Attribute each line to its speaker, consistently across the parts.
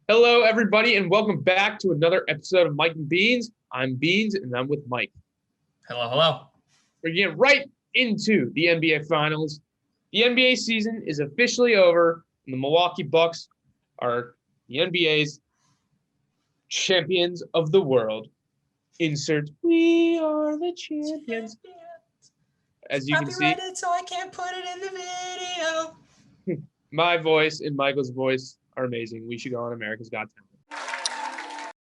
Speaker 1: Hello, everybody, and welcome back to another episode of Mike and Beans. I'm Beans, and I'm with Mike.
Speaker 2: Hello, hello.
Speaker 1: We're getting right into the NBA Finals. The NBA season is officially over, and the Milwaukee Bucks are the NBA's champions of the world. Insert, we are the champions. As you can see,
Speaker 2: so I can't put it in the video.
Speaker 1: my voice and Michael's voice are amazing. We should go on America's Got Talent.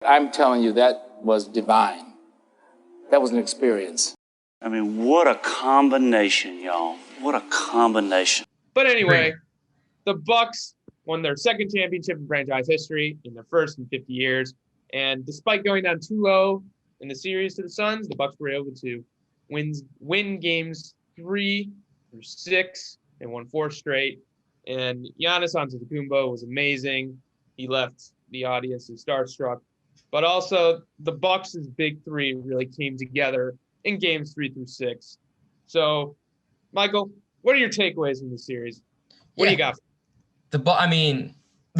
Speaker 3: I'm telling you, that was divine. That was an experience.
Speaker 4: I mean, what a combination, y'all. What a combination.
Speaker 1: But anyway, the Bucks won their second championship in franchise history in their first in 50 years. And despite going down 2-0 in the series to the Suns, the Bucks were able to win games 3 through 6. They won 4 straight. And Giannis Antetokounmpo was amazing. He left the audience starstruck. But also, the Bucks' big three really came together in games 3 through 6. So, Michael, what are your takeaways from the series? What do you got?
Speaker 2: The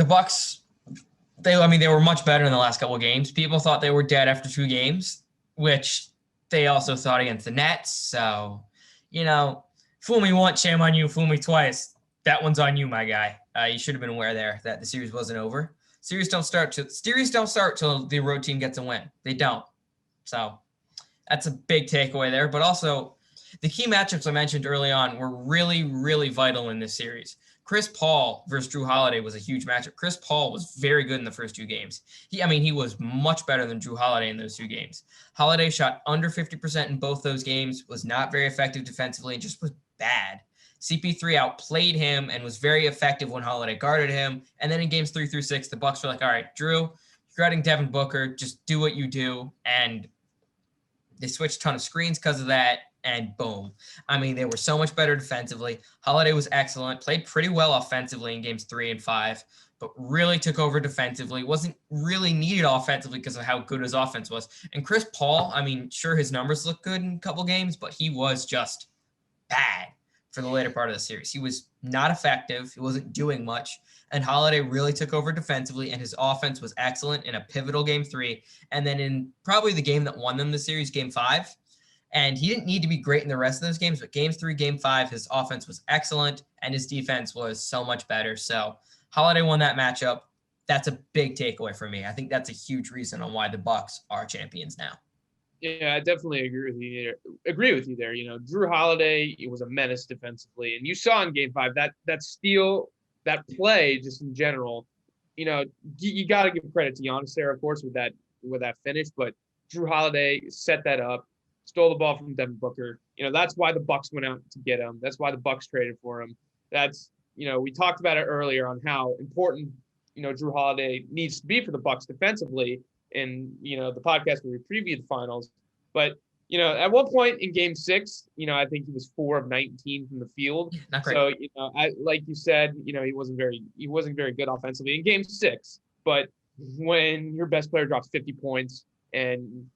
Speaker 2: Bucks. They were much better in the last couple of games. People thought they were dead after 2 games, which they also thought against the Nets. So, fool me once, shame on you. Fool me twice. That one's on you, my guy. You should have been aware there that the series wasn't over. Series don't start till the road team gets a win. They don't. So that's a big takeaway there. But also, the key matchups I mentioned early on were really, really vital in this series. Chris Paul versus Jrue Holiday was a huge matchup. Chris Paul was very good in the first 2 games. He was much better than Jrue Holiday in those 2 games. Holiday shot under 50% in both those games, was not very effective defensively, and just was bad. CP3 outplayed him and was very effective when Holiday guarded him. And then in games 3 through 6, the Bucks were like, all right, Jrue, you're guarding Devin Booker. Just do what you do. And they switched a ton of screens because of that. And boom. They were so much better defensively. Holiday was excellent, played pretty well offensively in games 3 and 5, but really took over defensively. Wasn't really needed offensively because of how good his offense was. And Chris Paul, sure, his numbers look good in a couple games, but he was just bad for the later part of the series. He was not effective. He wasn't doing much. And Holiday really took over defensively, and his offense was excellent in a pivotal game 3. And then in probably the game that won them the series, game 5. And he didn't need to be great in the rest of those games, but games 3, game 5, his offense was excellent, and his defense was so much better. So Holiday won that matchup. That's a big takeaway for me. I think that's a huge reason on why the Bucks are champions now.
Speaker 1: Yeah, I definitely agree with you there. Jrue Holiday, it was a menace defensively. And you saw in game 5 that steal, that play just in general, you got to give credit to Giannis there, of course, with that finish. But Jrue Holiday set that up, stole the ball from Devin Booker. That's why the Bucks went out to get him. That's why the Bucks traded for him. That's, we talked about it earlier on how important, Jrue Holiday needs to be for the Bucks defensively in, the podcast where we previewed the finals. But, at one point in game 6, I think he was 4 of 19 from the field.
Speaker 2: Not great.
Speaker 1: So, like you said, he wasn't very good offensively in game 6. But when your best player drops 50 points and,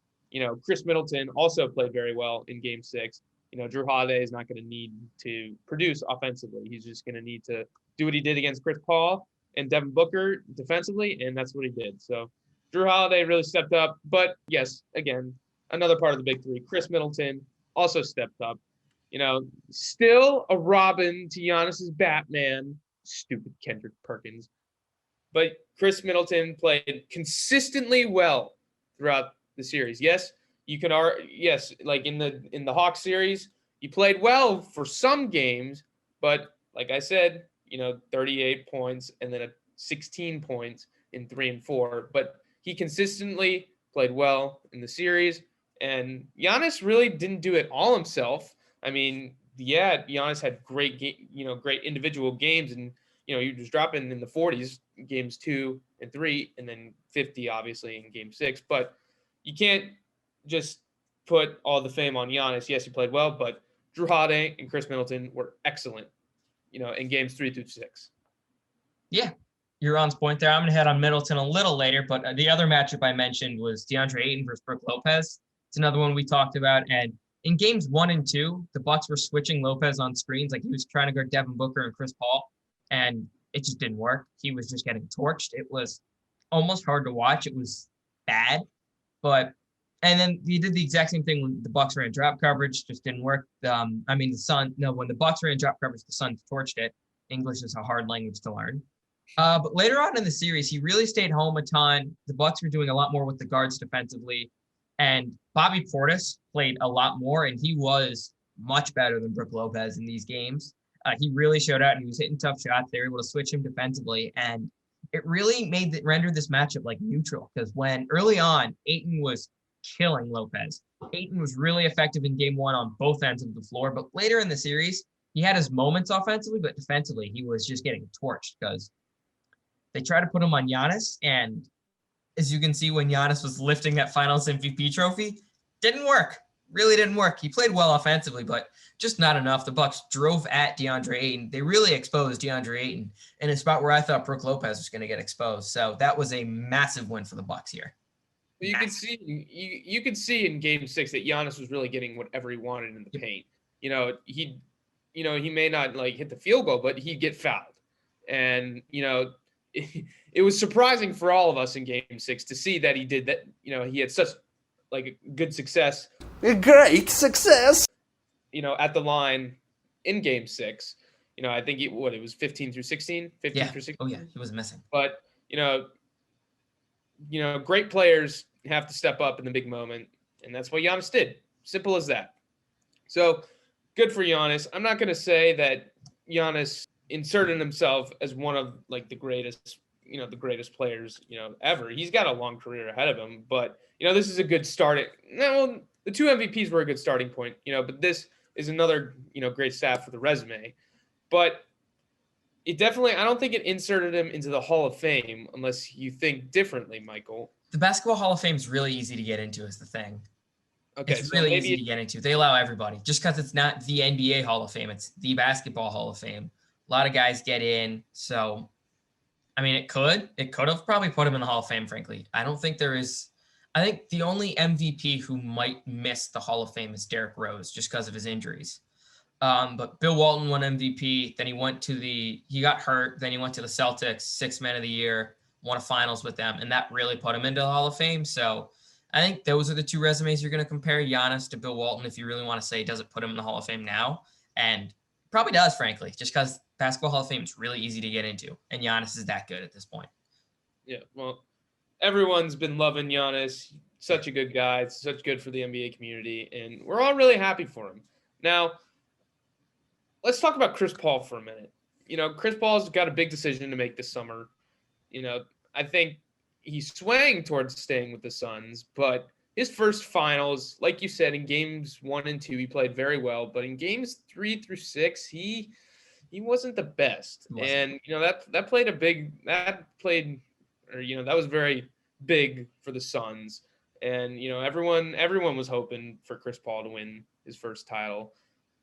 Speaker 1: Chris Middleton also played very well in game 6, Jrue Holiday is not going to need to produce offensively. He's just going to need to do what he did against Chris Paul and Devin Booker defensively, and that's what he did. So Jrue Holiday really stepped up. But, yes, again, another part of the big three, Chris Middleton also stepped up. Still a Robin to Giannis's Batman. Stupid Kendrick Perkins. But Chris Middleton played consistently well throughout the series. Yes, like in the Hawks series, he played well for some games, but like I said, 38 points and then 16 points in 3 and 4. But he consistently played well in the series, and Giannis really didn't do it all himself. Giannis had great individual games, and he was dropping in the 40s games 2 and 3, and then 50 obviously in game 6. But you can't just put all the fame on Giannis. Yes, he played well, but Jrue Holiday and Chris Middleton were excellent, in games 3 through 6.
Speaker 2: Yeah, you're on point there. I'm going to head on Middleton a little later, but the other matchup I mentioned was DeAndre Ayton versus Brook Lopez. It's another one we talked about. And in games 1 and 2, the Bucks were switching Lopez on screens. Like, he was trying to guard Devin Booker and Chris Paul. And it just didn't work. He was just getting torched. It was almost hard to watch. It was bad, and then he did the exact same thing when the Bucks ran drop coverage, just didn't work. When the Bucks ran drop coverage, the Suns torched it. English is a hard language to learn. But later on in the series, he really stayed home a ton. The Bucks were doing a lot more with the guards defensively, and Bobby Portis played a lot more, and he was much better than Brook Lopez in these games. He really showed out, and he was hitting tough shots. They were able to switch him defensively, and it really rendered this matchup like neutral, because when early on, Ayton was killing Lopez. Ayton was really effective in game one on both ends of the floor, but later in the series, he had his moments offensively, but defensively, he was just getting torched because they tried to put him on Giannis, and as you can see, when Giannis was lifting that Finals MVP trophy, didn't work. Really didn't work. He played well offensively, but just not enough. The Bucks drove at DeAndre Ayton. They really exposed DeAndre Ayton in a spot where I thought Brook Lopez was going to get exposed. So that was a massive win for the Bucks here.
Speaker 1: You could see in Game 6 that Giannis was really getting whatever he wanted in the paint. He may not like hit the field goal, but he'd get fouled, and it was surprising for all of us in Game 6 to see that he did that. He had such like good success.
Speaker 5: A great success.
Speaker 1: At the line in Game 6. I think it was 15 through 16, 15 through 16.
Speaker 2: Oh yeah, he was missing.
Speaker 1: But great players have to step up in the big moment, and that's what Giannis did. Simple as that. So good for Giannis. I'm not going to say that Giannis inserted himself as one of like the greatest players, ever. He's got a long career ahead of him, but this is a good start. The two MVPs were a good starting point, but this is another, great stat for the resume. But it definitely, I don't think it inserted him into the Hall of Fame unless you think differently, Michael.
Speaker 2: The Basketball Hall of Fame is really easy to get into is the thing.
Speaker 1: Okay,
Speaker 2: it's really easy to get into. They allow everybody. Just because it's not the NBA Hall of Fame, it's the Basketball Hall of Fame. A lot of guys get in. So, it could have probably put him in the Hall of Fame, frankly. I think the only MVP who might miss the Hall of Fame is Derrick Rose just because of his injuries. But Bill Walton won MVP. Then he got hurt. Then he went to the Celtics, 6th man of the year, won a finals with them. And that really put him into the Hall of Fame. So I think those are the two resumes you're going to compare, Giannis to Bill Walton, if you really want to say, does it put him in the Hall of Fame now? And probably does, frankly, just because Basketball Hall of Fame is really easy to get into. And Giannis is that good at this point.
Speaker 1: Yeah, well, everyone's been loving Giannis. Such a good guy. Such good for the NBA community. And we're all really happy for him. Now, let's talk about Chris Paul for a minute. Chris Paul's got a big decision to make this summer. I think he's swaying towards staying with the Suns, but his first finals, like you said, in games 1 and 2, he played very well. But in games 3 through 6, he wasn't the best. And, that was very big for the Suns. And, everyone was hoping for Chris Paul to win his first title,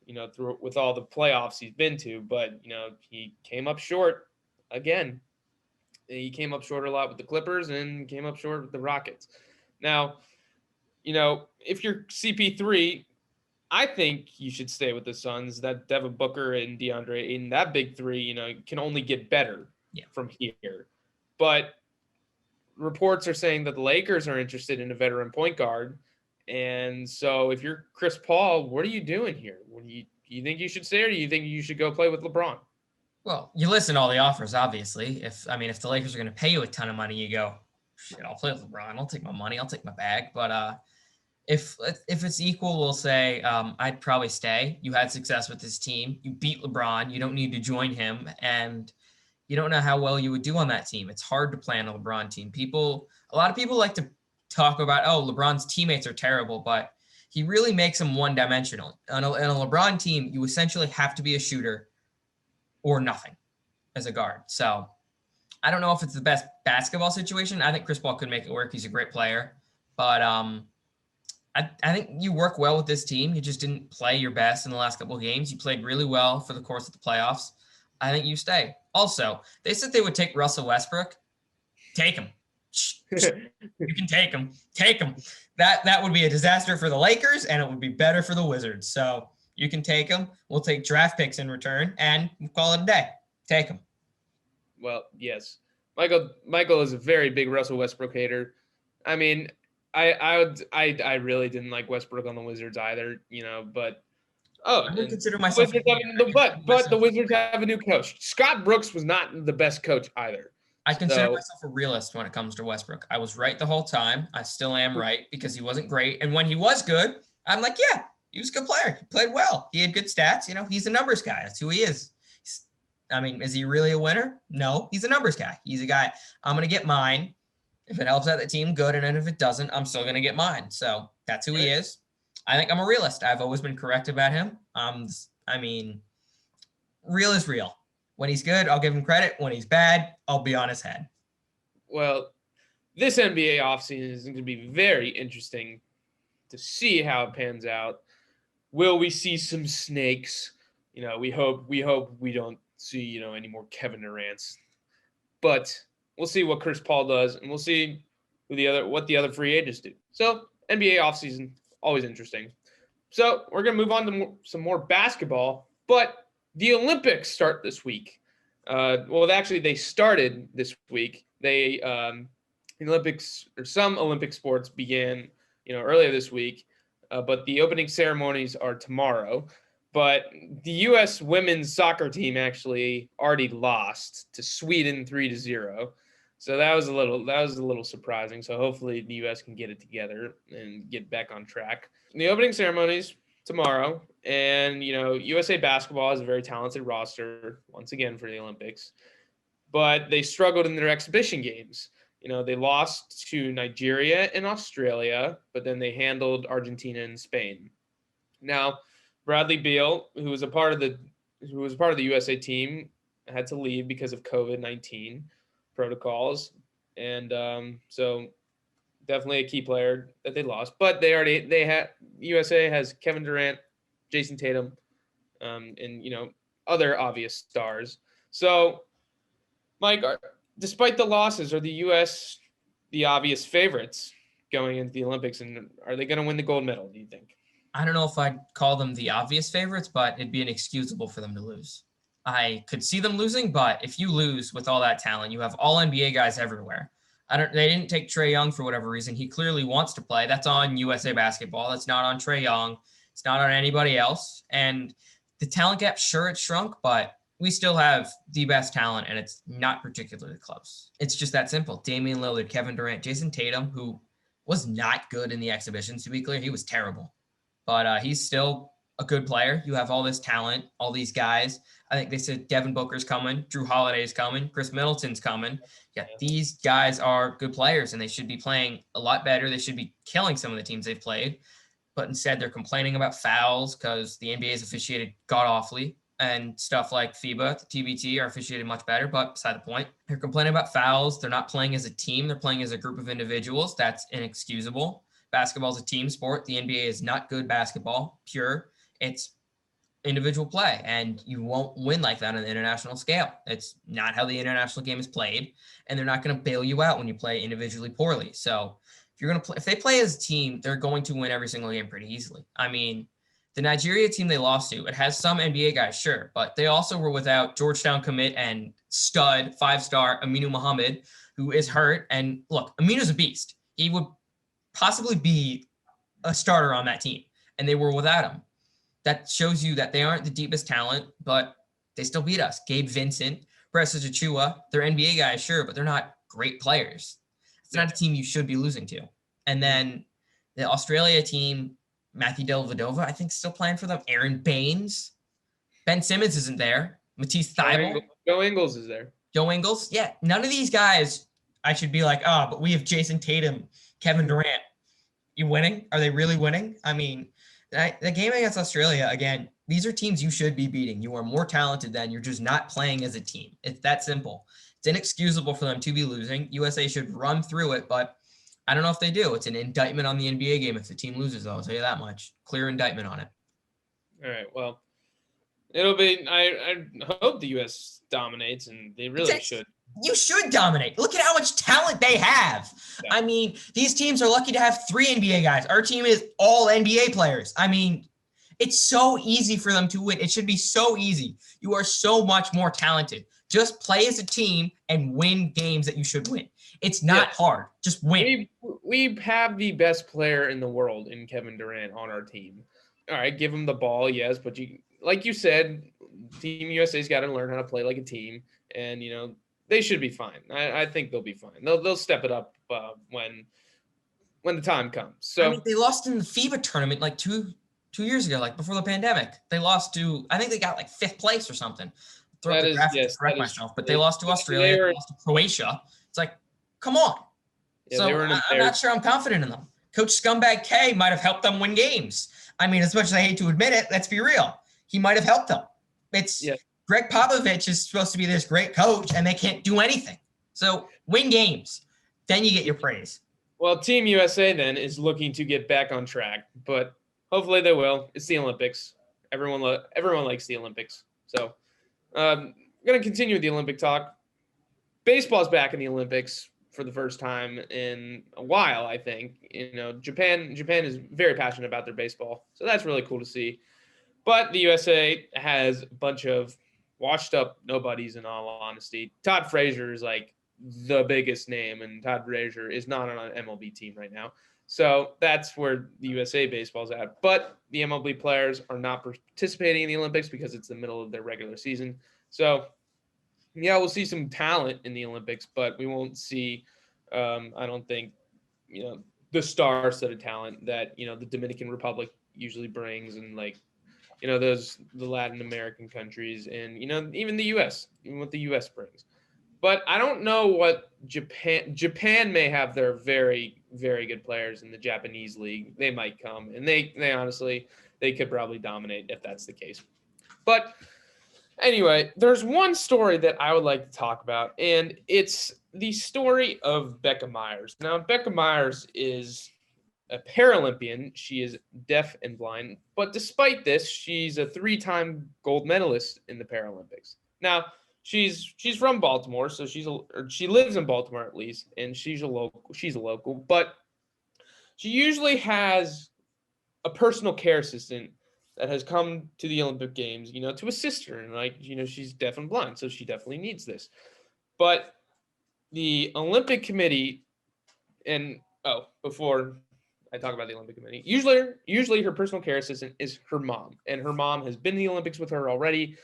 Speaker 1: with all the playoffs he's been to. But, he came up short again. He came up short a lot with the Clippers and came up short with the Rockets. Now, if you're CP3, I think you should stay with the Suns. That Devin Booker and DeAndre Ayton, that big three, can only get better from here. But reports are saying that the Lakers are interested in a veteran point guard. And so if you're Chris Paul, what are you doing here? Do you think you should stay, or do you think you should go play with LeBron?
Speaker 2: Well, you listen to all the offers, obviously. If the Lakers are going to pay you a ton of money, you go, shit, I'll play with LeBron. I'll take my money. I'll take my bag. But if it's equal, we'll say I'd probably stay. You had success with this team. You beat LeBron. You don't need to join him. And you don't know how well you would do on that team. It's hard to play on a LeBron team. A lot of people like to talk about, LeBron's teammates are terrible, but he really makes them one-dimensional. On a LeBron team, you essentially have to be a shooter or nothing as a guard. So I don't know if it's the best basketball situation. I think Chris Paul could make it work. He's a great player. But I think you work well with this team. You just didn't play your best in the last couple of games. You played really well for the course of the playoffs. I think you stay. Also, they said they would take Russell Westbrook. Take him. You can take him. Take him. That would be a disaster for the Lakers, and it would be better for the Wizards. So you can take him. We'll take draft picks in return, and we'll call it a day. Take him.
Speaker 1: Well, yes. Michael is a very big Russell Westbrook hater. I mean, I really didn't like Westbrook on the Wizards either, but
Speaker 2: I would consider myself a hater.
Speaker 1: but the Wizards have a new coach. Scott Brooks was not the best coach either.
Speaker 2: I consider
Speaker 1: So,
Speaker 2: myself a realist when it comes to Westbrook. I was right the whole time. I still am right because he wasn't great. And when he was good, I'm like, yeah, he was a good player. He played well. He had good stats. He's a numbers guy. That's who he is. Is he really a winner? No, he's a numbers guy. He's a guy, I'm going to get mine. If it helps out the team, good. And if it doesn't, I'm still going to get mine. So that's who he is. I think I'm a realist. I've always been correct about him. Real is real. When he's good, I'll give him credit. When he's bad, I'll be on his head.
Speaker 1: Well, this NBA offseason is going to be very interesting to see how it pans out. Will we see some snakes? We hope we don't see, any more Kevin Durant's. But we'll see what Chris Paul does, and we'll see what the other free agents do. So NBA offseason, always interesting. So we're going to move on to some more basketball, but the Olympics start this week. Actually, they started this week. The Olympics, or some Olympic sports, began, earlier this week, but the opening ceremonies are tomorrow. But the U.S. women's soccer team actually already lost to Sweden 3-0. So that was a little surprising. So hopefully the U.S. can get it together and get back on track. The opening ceremonies tomorrow, and USA basketball has a very talented roster once again for the Olympics, but they struggled in their exhibition games. They lost to Nigeria and Australia, but then they handled Argentina and Spain. Now, Bradley Beal, who was a part of the USA team, had to leave because of COVID-19 protocols, and so definitely a key player that they lost. But USA has Kevin Durant, Jason Tatum, and other obvious stars. So, Mike, despite the losses, are the U.S. the obvious favorites going into the Olympics, and are they going to win the gold medal, do you think?
Speaker 2: I don't know if I'd call them the obvious favorites, but it'd be inexcusable for them to lose. I could see them losing, but if you lose with all that talent, you have all NBA guys everywhere. They didn't take Trae Young for whatever reason. He clearly wants to play. That's on USA basketball. That's not on Trae Young. It's not on anybody else. And the talent gap, sure, it's shrunk, but we still have the best talent, and it's not particularly close. It's just that simple. Damian Lillard, Kevin Durant, Jason Tatum, who was not good in the exhibitions, to be clear. He was terrible. But he's still a good player. You have all this talent, all these guys. I think they said Devin Booker's coming, Drew Holiday's coming, Chris Middleton's coming. Yeah, these guys are good players, and they should be playing a lot better. They should be killing some of the teams they've played. But instead, they're complaining about fouls because the NBA is officiated god-awfully, and stuff like FIBA, the TBT, are officiated much better. But beside the point, they're complaining about fouls. They're not playing as a team. They're playing as a group of individuals. That's inexcusable. Basketball is a team sport. The NBA is not good basketball, pure. It's individual play, and you won't win like that on the international scale. It's not how the international game is played, and they're not going to bail you out when you play individually poorly. So if they play as a team, they're going to win every single game pretty easily. I mean, the Nigeria team they lost to, it has some NBA guys, sure, but they also were without Georgetown commit and stud 5-star Aminu Mohammed, who is hurt. And look, Aminu's a beast. He would possibly be a starter on that team, and they were without him. That shows you that they aren't the deepest talent, but they still beat us. Gabe Vincent, Precious Achua, they're NBA guys, sure, but they're not great players. It's not a team you should be losing to. And then the Australia team, Matthew Dellavedova, I think, still playing for them. Aaron Baines. Ben Simmons isn't there. Matisse Thybulle.
Speaker 1: Joe Ingles is there.
Speaker 2: Joe Ingles. Yeah, none of these guys I should be like, but we have Jason Tatum, Kevin Durant. You winning? Are they really winning? I mean, the game against Australia, again, these are teams you should be beating. You are more talented than. You're just not playing as a team. It's that simple. It's inexcusable for them to be losing. USA should run through it, but I don't know if they do. It's an indictment on the NBA game if the team loses, though. I'll tell you that much. Clear indictment on it.
Speaker 1: All right. Well, it'll be. I hope the U.S. dominates, and they really should.
Speaker 2: You should dominate. Look at how much talent they have. Yeah. I mean, these teams are lucky to have 3 NBA guys. Our team is all NBA players. I mean, it's so easy for them to win. It should be so easy. You are so much more talented. Just play as a team and win games that you should win. It's not hard. Just win.
Speaker 1: We have the best player in the world in Kevin Durant on our team. All right, give him the ball, yes, but like you said, Team USA's got to learn how to play like a team, and they should be fine. I think they'll be fine. They'll step it up when the time comes. So
Speaker 2: I mean, they lost in the FIBA tournament like two years ago, like before the pandemic. They lost to, I think they got like 5th place or something. Throw up the graphic to correct myself, but they lost to Australia, they lost to Croatia. It's like, come on.
Speaker 1: Yeah,
Speaker 2: so I'm not sure I'm confident in them. Coach Scumbag K might have helped them win games. I mean, as much as I hate to admit it, let's be real. He might have helped them. Greg Popovich is supposed to be this great coach, and they can't do anything. So win games. Then you get your praise.
Speaker 1: Well, Team USA then is looking to get back on track, but hopefully they will. It's the Olympics. Everyone likes the Olympics. So I'm going to continue with the Olympic talk. Baseball's back in the Olympics for the first time in a while, I think. Japan is very passionate about their baseball, so that's really cool to see. But the USA has a bunch of washed up nobodies, in all honesty. Todd Frazier is like the biggest name, and Todd Frazier is not on an MLB team right now. So that's where the USA baseball's at. But the MLB players are not participating in the Olympics because it's the middle of their regular season. So, yeah, we'll see some talent in the Olympics, but we won't see, I don't think, the star-studded talent that, the Dominican Republic usually brings, and the Latin American countries, and, even the U.S., even what the U.S. brings. But I don't know what Japan may have their very, very good players in the Japanese league. They might come, and they honestly, they could probably dominate if that's the case. But anyway, there's one story that I would like to talk about, and it's the story of Becca Myers. Now, Becca Myers is a Paralympian. She is deaf and blind, but despite this, she's a 3-time gold medalist in the Paralympics. Now, she's from Baltimore, so she lives in Baltimore at least, and she's a local, but she usually has a personal care assistant that has come to the Olympic Games, to assist her, and she's deaf and blind, so she definitely needs this. But the Olympic Committee, and before I talk about the Olympic Committee, usually her personal care assistant is her mom, and her mom has been in the Olympics with her already.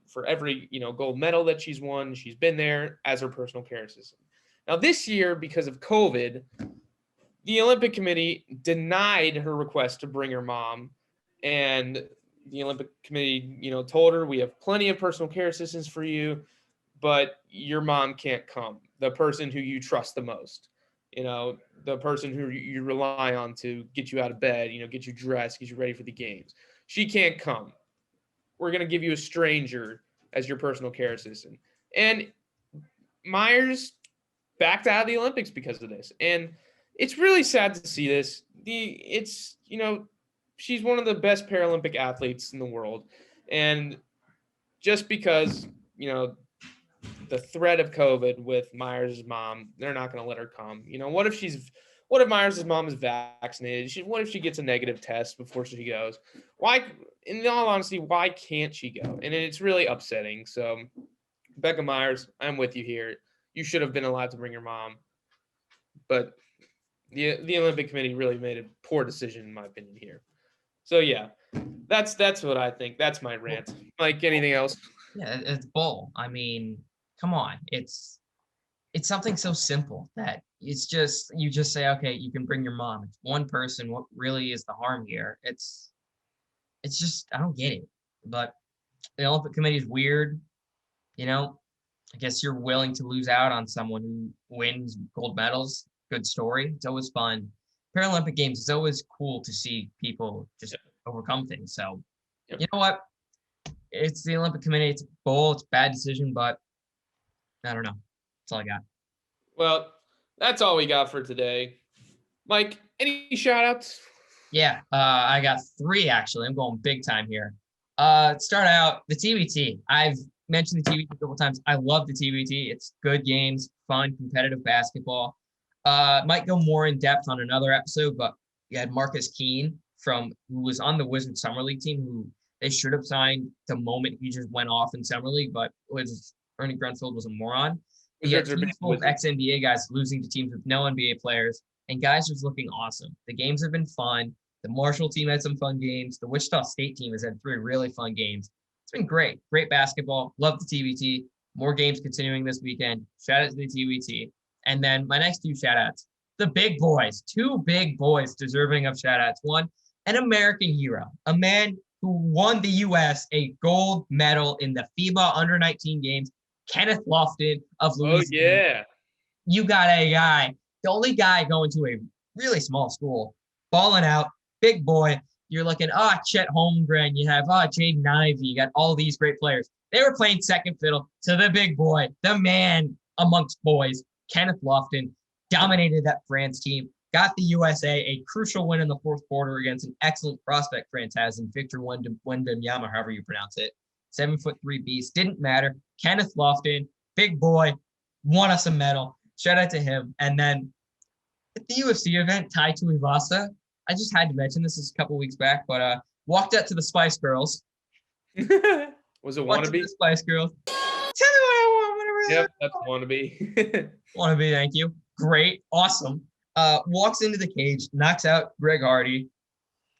Speaker 1: For every, gold medal that she's won, she's been there as her personal care assistant. Now this year, because of COVID, the Olympic Committee denied her request to bring her mom, and the Olympic Committee, told her, we have plenty of personal care assistants for you, but your mom can't come. The person who you trust the most, the person who you rely on to get you out of bed, get you dressed, get you ready for the games. She can't come. We're going to give you a stranger as your personal care assistant. And Myers backed out of the Olympics because of this. And it's really sad to see this. She's one of the best Paralympic athletes in the world. And just because, the threat of COVID with Myers' mom, they're not going to let her come. What if Myers' mom is vaccinated? What if she gets a negative test before she goes? Why, in all honesty, why can't she go? And it's really upsetting. So, Becca Myers, I'm with you here. You should have been allowed to bring your mom. But the Olympic Committee really made a poor decision, in my opinion, here. So, yeah, that's what I think. That's my rant. Mike, anything else?
Speaker 2: Yeah, it's bull. I mean, come on. It's something so simple that it's just, you just say, okay, you can bring your mom. It's one person. What really is the harm here? It's just, I don't get it. But the Olympic Committee is weird. I guess you're willing to lose out on someone who wins gold medals. Good story. It's always fun. Paralympic Games, it's always cool to see people just overcome things. So, You know what? It's the Olympic Committee. It's bull. It's a bad decision, but I don't know. That's all I got.
Speaker 1: Well, that's all we got for today. Mike, any shout-outs?
Speaker 2: Yeah, I got 3, actually. I'm going big time here. Start out, the TBT. I've mentioned the TBT a couple times. I love the TBT. It's good games, fun, competitive basketball. Might go more in depth on another episode, but you had Marcus Keene who was on the Wizards Summer League team, who they should have signed the moment he just went off in Summer League, but was Ernie Grunfeld was a moron. You
Speaker 1: Wizards
Speaker 2: get
Speaker 1: are being
Speaker 2: teams full of
Speaker 1: wizards.
Speaker 2: ex-NBA guys losing to teams with no NBA players, and guys just looking awesome. The games have been fun. The Marshall team had some fun games. The Wichita State team has had 3 really fun games. It's been great. Great basketball. Love the TBT. More games continuing this weekend. Shout out to the TBT. And then my next 2 shout outs. The big boys. 2 big boys deserving of shout outs. One, an American hero. A man who won the U.S. a gold medal in the FIBA Under-19 games. Kenneth Lofton of
Speaker 1: Oh,
Speaker 2: Louisiana.
Speaker 1: yeah.
Speaker 2: You got a guy, the only guy going to a really small school, balling out, big boy. You're looking, Chet Holmgren, you have, Jaden Ivey, you got all these great players. They were playing second fiddle to the big boy, the man amongst boys, Kenneth Lofton, dominated that France team, got the USA a crucial win in the 4th quarter against an excellent prospect France has in Victor Wembanyama, however you pronounce it. 7'3" beast, didn't matter. Kenneth Lofton, big boy, won us a medal. Shout out to him. And then at the UFC event, Tai Tuivasa, I just had to mention this a couple weeks back, but walked out to the Spice Girls.
Speaker 1: Was it
Speaker 2: Walked to
Speaker 1: wannabe?
Speaker 2: the Spice Girls. Tell me what I want, whatever.
Speaker 1: Yep, that's wannabe.
Speaker 2: Wannabe, thank you. Great, awesome. Walks into the cage, knocks out Greg Hardy.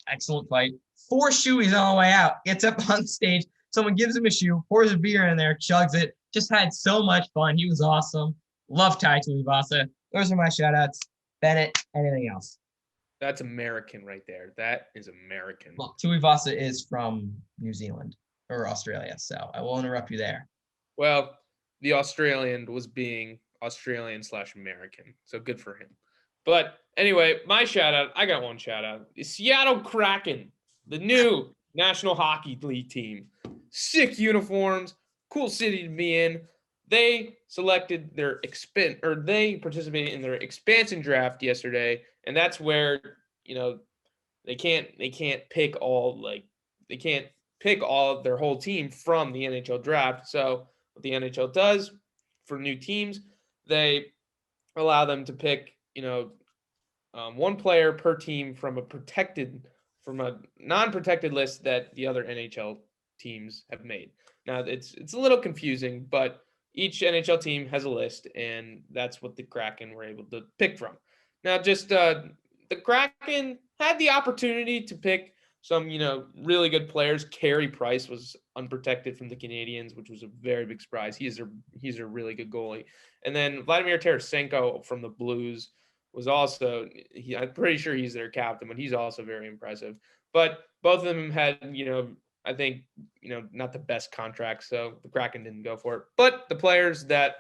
Speaker 2: Excellent fight. 4 shoeies on the way out. Gets up on stage. Someone gives him a shoe, pours a beer in there, chugs it. Just had so much fun. He was awesome. Love Tai Tuivasa. Those are my shout outs. Bennett, anything else?
Speaker 1: That's American right there. That is American.
Speaker 2: Well, Tuivasa is from New Zealand or Australia, so I will interrupt you there.
Speaker 1: Well, the Australian was being Australian/American, so good for him. But anyway, my shout out, I got one shout out. The Seattle Kraken, the new National Hockey League team. Sick uniforms, cool city to be in. They selected they participated in their expansion draft yesterday, and that's where, they can't pick all of their whole team from the NHL draft. So what the NHL does for new teams, they allow them to pick, one player per team from a non-protected list that the other NHL teams have made. Now it's a little confusing, but each NHL team has a list, and that's what the Kraken were able to pick from. Now, just the Kraken had the opportunity to pick some, really good players. Carey Price was unprotected from the Canadiens, which was a very big surprise. He's a really good goalie. And then Vladimir Tarasenko from the Blues was also, I'm pretty sure he's their captain, but he's also very impressive. But both of them had, I think, not the best contracts, so the Kraken didn't go for it. But the players there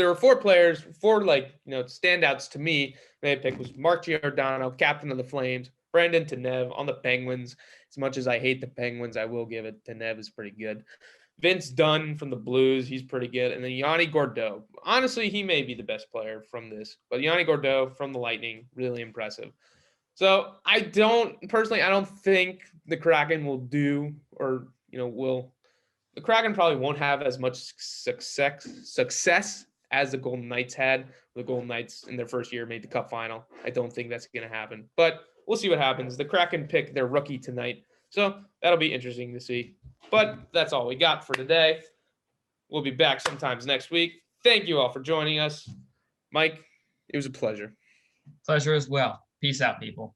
Speaker 1: were 4 players, 4 standouts to me they picked was Mark Giordano, captain of the Flames, Brandon Tanev on the Penguins. As much as I hate the Penguins, I will give it. Tanev is pretty good. Vince Dunn from the Blues, he's pretty good. And then Yanni Gourdeau. Honestly, he may be the best player from this. But Yanni Gourdeau from the Lightning, really impressive. So I don't think the Kraken will do, or, the Kraken probably won't have as much success as the Golden Knights had. The Golden Knights in their first year made the Cup final. I don't think that's going to happen, but we'll see what happens. The Kraken pick their rookie tonight, so that'll be interesting to see. But that's all we got for today. We'll be back sometimes next week. Thank you all for joining us. Mike, it was a pleasure.
Speaker 2: Pleasure as well. Peace out, people.